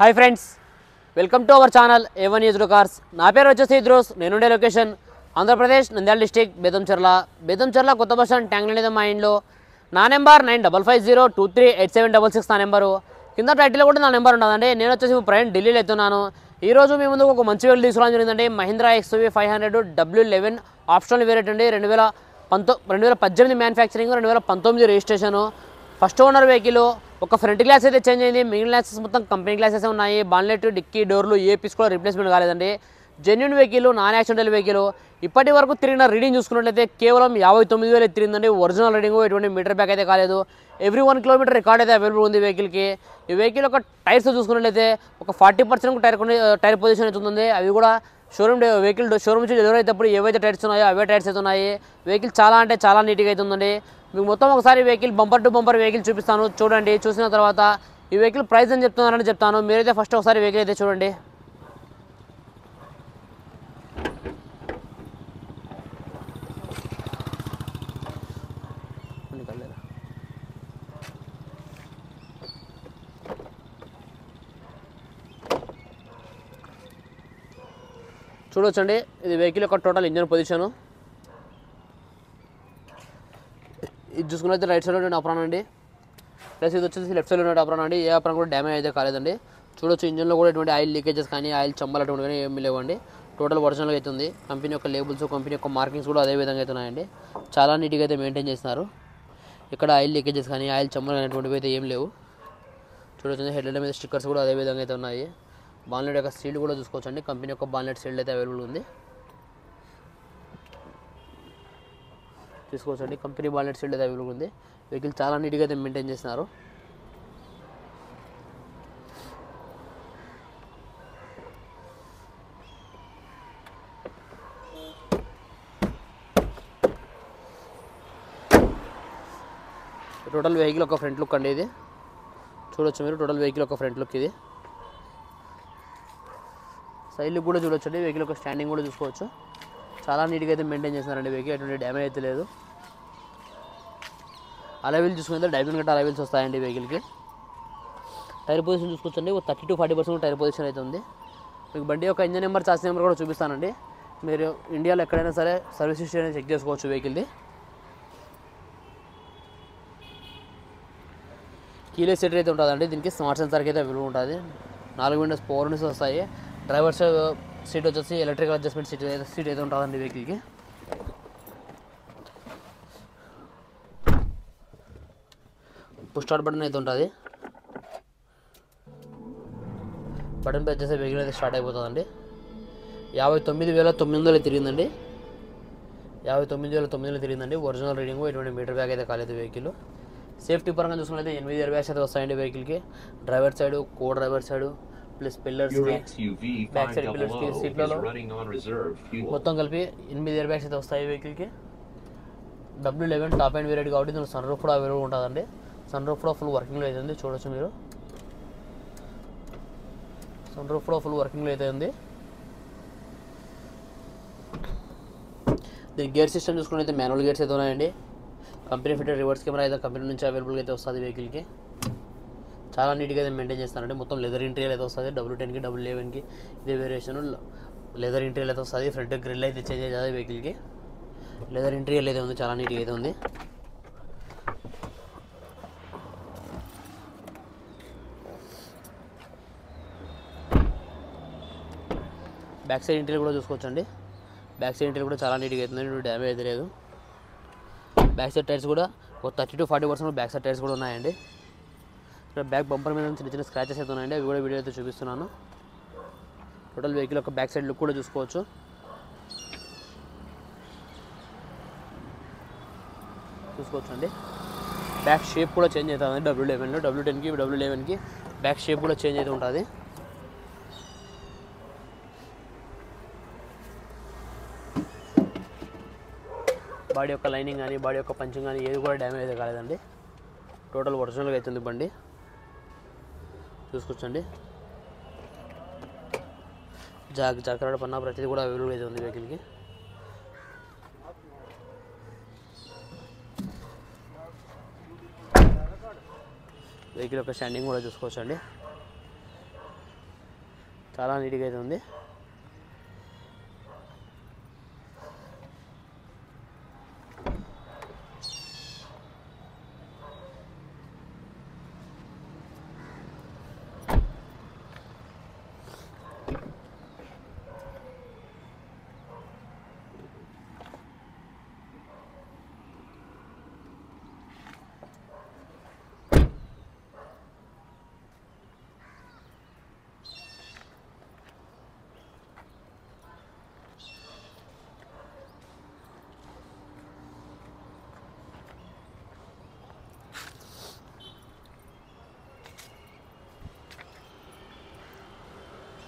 Hi friends, welcome to our channel A1 Used cars. నా పేరు వచ్చేసి ఇద్రోస్. నేనుండే లొకేషన్ ఆంధ్రప్రదేశ్, నంద్యాల డిస్టిక్, బేతంచెర్ల కొత్త బస్ స్టాండ్ ట్యాంక్ అనేది మా ఇంట్లో. నా నెంబర్ 9550238766 నా నెంబరు. కింద టైటిల్ కూడా నా నెంబర్ ఉండదండి. నేను వచ్చేసి ప్రయాణం ఢిల్లీలో ఎత్తున్నాను. ఈరోజు మీ ముందుకు ఒక మంచి వెహికల్ తీసుకురావడం జరిగిందండి. Mahindra XUV 500 W11 optional variant అండి. 2018 manufacturing, 2019 registration. First owner vehicle. ఒక ఫ్రంట్ గ్లాస్ అయితే చేంజ్ అయింది, మిగిలిన గ్లాసెస్ మొత్తం కంపెనీ గ్లాసెస్ ఉన్నాయి. బాన్లెట్, డిక్కీ, డోర్లు ఏ పీస్ కూడా రిప్లేస్మెంట్ కాలేదండి. Genuine vehicle, non accidental vehicle. ఇప్పటి వరకు తిరిగిన రీడింగ్ చూసుకున్నట్లయితే కేవలం 59,000 తిరిగిందండి. ఒరిజినల్ రీడింగ్, ఎటువంటి మీటర్ బ్యాక్ అయితే కాలేదు. ఎవ్రీ 1 కిలోమీటర్ రికార్డ్ అయితే అవైలబుల్ ఉంది వెహికల్కి. ఈ వెహికల్ ఒక టైర్స్ చూసుకున్నట్లయితే ఒక 40% టైర్ పొజిషన్ అయితే ఉంది. అవి కూడా వెహికల్ షోరూమ్ నుంచి డెలివరీ అయ్యేటప్పుడు ఏవైతే టైర్స్ ఉన్నాయో అవే టైర్స్ అయితే ఉన్నాయి. వెహికల్ చాలా అంటే చాలా నీట్గా అయితే ఉందండి. మీకు మొత్తం ఒకసారి vehicle bumper to bumper vehicle చూపిస్తాను, చూడండి. చూసిన తర్వాత ఈ వెహికల్ ప్రైస్ అని చెప్తాను. మీరైతే ఫస్ట్ ఒకసారి వెహికల్ అయితే చూడండి. చూడొచ్చండి, ఇది వెహికల్ యొక్క టోటల్ ఇంజన్ పొజిషను. ఇది చూసుకున్నైతే రైట్ సైడ్లో ఉండే అప్రాన్ అండి, ప్లస్ ఇది వచ్చేసి లెఫ్ట్ సైడ్లో ఉండే అప్రాన్ అండి. ఏ అప్రాన్ కూడా డ్యామేజ్ అయితే కాలేదండి. చూడొచ్చు, ఇంజన్లో కూడా ఎటువంటి ఆయిల్ లీకేజెస్ కానీ ఆయిల్ చంబలు అటువంటి కానీ ఏమి లేవండి. టోటల్ ఒరిజినల్గా అయితే ఉంది. కంపెనీ యొక్క లేబుల్స్, కంపెనీ యొక్క మార్కింగ్స్ కూడా అదే విధంగా అయితే ఉన్నాయండి. చాలా నీట్గా అయితే మెయింటైన్ చేస్తున్నారు. ఇక్కడ ఆయిల్ లీకేజెస్ కానీ ఆయిల్ చంబలు అనేటువంటివి అయితే ఏం లేవు. చూడొచ్చు, హెడ్లైట్ మీద స్టిక్కర్స్ కూడా అదే విధంగా అయితే ఉన్నాయి. బాన్లెట్ యొక్క సీల్డ్ కూడా చూసుకోవచ్చండి. కంపెనీ యొక్క బాన్లెట్ సీల్డ్ అయితే అవైలబుల్ ఉంది, తీసుకోవచ్చండి. కంపెనీ బాన్లెట్ సీల్డ్ అయితే అవైలబుల్ ఉంది. వెహికల్ చాలా నీట్గా అయితే మెయింటైన్ చేస్తున్నారు. టోటల్ వెహికల్ ఒక ఫ్రంట్ లుక్ అండి ఇది. చూడొచ్చు మీరు, టోటల్ వెహికల్ ఒక ఫ్రంట్ లుక్ ఇది. సైడ్ లుక్ కూడా చూడొచ్చండి. వెహికల్ యొక్క స్టాండింగ్ కూడా చూసుకోవచ్చు. చాలా నీట్గా అయితే మెయింటైన్ చేస్తున్నారండి వెహికల్, ఎటువంటి డ్యామేజ్ అయితే లేదు. అలవీల్ చూసుకుంటే డైమండ్ గట్ట అలవీల్స్ వస్తాయండి వెహికల్కి. టైర్ పొజిషన్ చూసుకోవచ్చండి, 30 to 40% టైర్ పొజిషన్ అయితే ఉంది. మీకు బండి యొక్క ఇంజన్ నెంబర్, చార్జ్ నెంబర్ కూడా చూపిస్తానండి. మీరు ఇండియాలో ఎక్కడైనా సరే సర్వీస్ హిస్టరీ అనేది చెక్ చేసుకోవచ్చు వెహికల్ది. కీలెస్ సెంటర్ అయితే ఉంటుందండి. దీనికి స్మార్ట్ సెన్సార్కి అయితే అవైలబుల్ ఉంటుంది. 4 విండోస్ పవర్ విండోస్ వస్తాయి. డ్రైవర్ సీట్ వచ్చేసి ఎలక్ట్రికల్ అడ్జస్ట్మెంట్ సీట్ అయితే ఉంటుందండి వెహికల్కి. పుష్ స్టార్ట్ బటన్ అయితే ఉంటుంది. బటన్ ప్రెస్ చేసే వెహికల్ అయితే స్టార్ట్ అయిపోతుందండి. 59,900 తిరిగిందండి. 59,900 తిరిగిందండి. ఒరిజినల్ రీడింగ్, ఎటువంటి మీటర్ బ్యాగ్ అయితే కాలేదు వెహికల్. సేఫ్టీ పరంగా చూసుకున్నట్లయితే 8 ఎయిర్ బ్యాగ్స్ అయితే వస్తాయండి వెహికల్కి. Driver side, co driver side, plus పిల్లర్స్కి, బ్యాక్ సైడ్ పిల్లర్స్కి, సీట్లలో మొత్తం కలిపి 8 ఎయిర్ బ్యాగ్స్ అయితే వస్తాయి వెహికల్కి. W11 టాప్ అండ్ వేరియట్ కాబట్టి దీనికి సన్ రూఫ్ కూడా అవైలబుల్ ఉంటుందండి. సన్ రూఫ్ కూడా ఫుల్ వర్కింగ్లో అయితే ఉంది. చూడొచ్చు మీరు, సన్ రూఫ్ కూడా ఫుల్ వర్కింగ్లో అయితే ఉంది. దీని గేర్ సిస్టమ్ చూసుకున్నట్లయితే మాన్యువల్ గేర్స్ అయితే ఉన్నాయండి. కంపెనీ ఫిటెడ్ రివర్స్ కెమెరా అయితే కంపెనీ నుంచి అవైలబుల్ అయితే వస్తుంది వెహికల్కి. చాలా నీట్గా అయితే మెయింటైన్ చేస్తానండి. మొత్తం లెదర్ ఇంటీరియర్ అయితే వస్తుంది. W10కి, W11కి ఇదే వేరియేషన్ లెదర్ ఇంటీరియర్ అయితే వస్తుంది. ఫ్రంట్ గ్రిల్ అయితే చేంజ్ అవుతుంది వెహికల్కి. లెదర్ ఇంటీరియర్ అయితే ఉంది, చాలా నీట్గా అయితే ఉంది. బ్యాక్ సైడ్ ఇంటీరియర్ కూడా చూసుకోవచ్చండి. బ్యాక్ సైడ్ ఇంటీరియర్ కూడా చాలా నీట్గా అవుతుంది, డ్యామేజ్ అయితే లేదు. బ్యాక్ సైడ్ టైర్స్ కూడా ఒక 30 to 40% బ్యాక్ సైడ్ టైర్స్ కూడా ఉన్నాయండి. ఇక్కడ బ్యాక్ బంపర్ మీద చిన్న చిన్న స్క్రాచెస్ అయితే ఉన్నాయండి, అవి కూడా వీడియో అయితే చూపిస్తున్నాను. టోటల్ వెహికల్ యొక్క బ్యాక్ సైడ్ లుక్ కూడా చూసుకోవచ్చు. చూసుకోవచ్చండి. బ్యాక్ షేప్ కూడా చేంజ్ అవుతుంది W11లో. W10కి, W11కి బ్యాక్ షేప్ కూడా చేంజ్ అయితే ఉంటుంది. బాడీ యొక్క లైనింగ్ కానీ, బాడీ యొక్క పంచింగ్ కానీ ఏది కూడా డ్యామేజ్ అయితే కాలేదండి. టోటల్ ఒరిజినల్గా అవుతుంది బండి. చూసుకోవచ్చండి. జాగ్రత్త పన్నా ప్రతిదీ కూడా అవైలబుల్ అయితే ఉంది వెహికల్కి. వెహికల్ యొక్క స్టాండింగ్ కూడా చూసుకోవచ్చండి. చాలా నీట్గా అయితే ఉంది.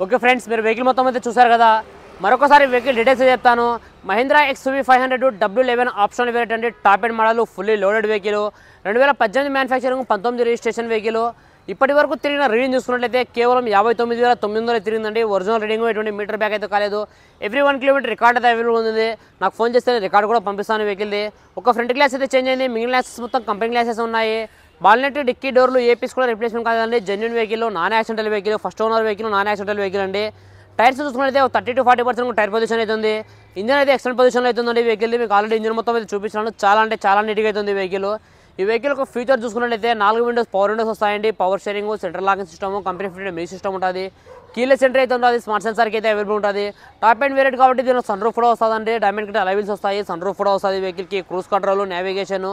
ఓకే ఫ్రెండ్స్, మీరు వెహికల్ మొత్తం అయితే చూసారు కదా. మరొకసారి వెహికల్ డీటెయిల్స్ చెప్తాను. Mahindra XUV 500 W11 optional variant అండి. Top end model, fully loaded vehicle, 2018 manufacturing, 19 registration vehicle. ఇప్పటి వరకు తిరిగిన రీడింగ్ చూసుకున్నట్లయితే కేవలం 59,900 తిరిగిందండి. ఒరిజినల్ రీడింగ్ ఎటువంటి మీటర్ బ్యాక్ అయితే కాలేదు. ఎవ్రీ 1 కిలోమీటర్ రికార్డ్ అయితే అవైలబుల్ ఉంది. నాకు ఫోన్ చేస్తే రికార్డ్ కూడా పంపిస్తాను వెహికల్ది. ఒక ఫ్రంట్ గ్లాస్ అయితే చేంజ్ అయింది, మిగిలిన గ్లాసెస్ మొత్తం కంపెనీ గ్లాసెస్ ఉన్నాయి. బాల్నెట్, డిక్కీ డోర్లు ఏ పీస్ కూడా రిప్లేస్మెంట్ కాదండి. Genuine vehicle, non accidental vehicle, first owner vehicle, non accidental vehicle అండి. టైర్స్ చూసుకున్నట్లయితే 30 to 40% టైర్ పొజిషన్ అవుతుంది. ఇంజన్ అయితే ఎక్సలెంట్ పొజిషన్లో అవుతుందండి వెహికల్. మీకు ఆల్రెడీ ఇంజన్ మొత్తం అయితే చూపించాను. చాలా అంటే చాలా నీట్గా అవుతుంది వెహికల్. ఈ వెహికల్ ఒక ఫీచర్ చూసుకున్నట్లయితే 4 విండోస్ పవర్ విండోస్ వస్తాయండి. Power steering, central locking system, company fitted music system ఉంటుంది. కీలెస్ సెంటర్ అయితే ఉంటుంది. స్మార్ట్ సెన్సార్కి అయితే అవైలబుల్ ఉంటుంది. టాప్ అండ్ వేరియట్ కాబట్టి దీనిలో సన్ రూఫ్ కూడా వస్తుందండి. డైమండ్ కిట్ అలైవిల్స్ వస్తాయి. సన్ రూఫ్ కూడా వస్తుంది వెహికల్కి. Cruise control, navigation,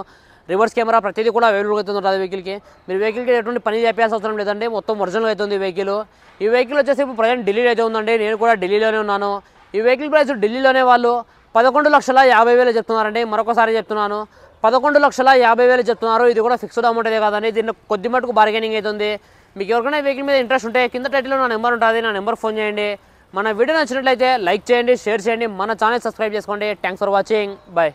reverse camera ప్రతిదీ కూడా అవైలబుల్ అవుతుంది వెహికల్కి. మీరు వెహికల్కి ఎటువంటి పని చేయాల్సిన అవసరం లేదండి. మొత్తం ఒరిజినల్ అవుతుంది వెహికల్. ఈ వెహికల్ వచ్చేసి ఇప్పుడు ప్రజెంట్ ఢిల్లీలో అయితే ఉందండి. నేను కూడా ఢిల్లీలోనే ఉన్నాను. ఈ వెహికల్ ప్రైస్ ఢిల్లీలోనే వాళ్ళు 11,50,000 చెప్తున్నారండి. మరొకసారి చెప్తున్నాను, 11,50,000 చెప్తున్నారు. ఇది కూడా ఫిక్స్డ్ అమౌంట్ అయితే కాదండి. దీన్ని కొద్ది మటుకు బార్గెనింగ్ అవుతుంది. మీకు ఎవరికైనా వెహికల్ మీద ఇంట్రెస్ట్ ఉంటే కింద టైటిల్లో నా నెంబర్ ఉంటుంది. నా నెంబర్ ఫోన్ చేయండి. మన వీడియో నచ్చినట్లయితే లైక్ చేయండి, షేర్ చేయండి, మన ఛానల్ సబ్స్క్రైబ్ చేసుకోండి. Thanks for watching. బాయ్.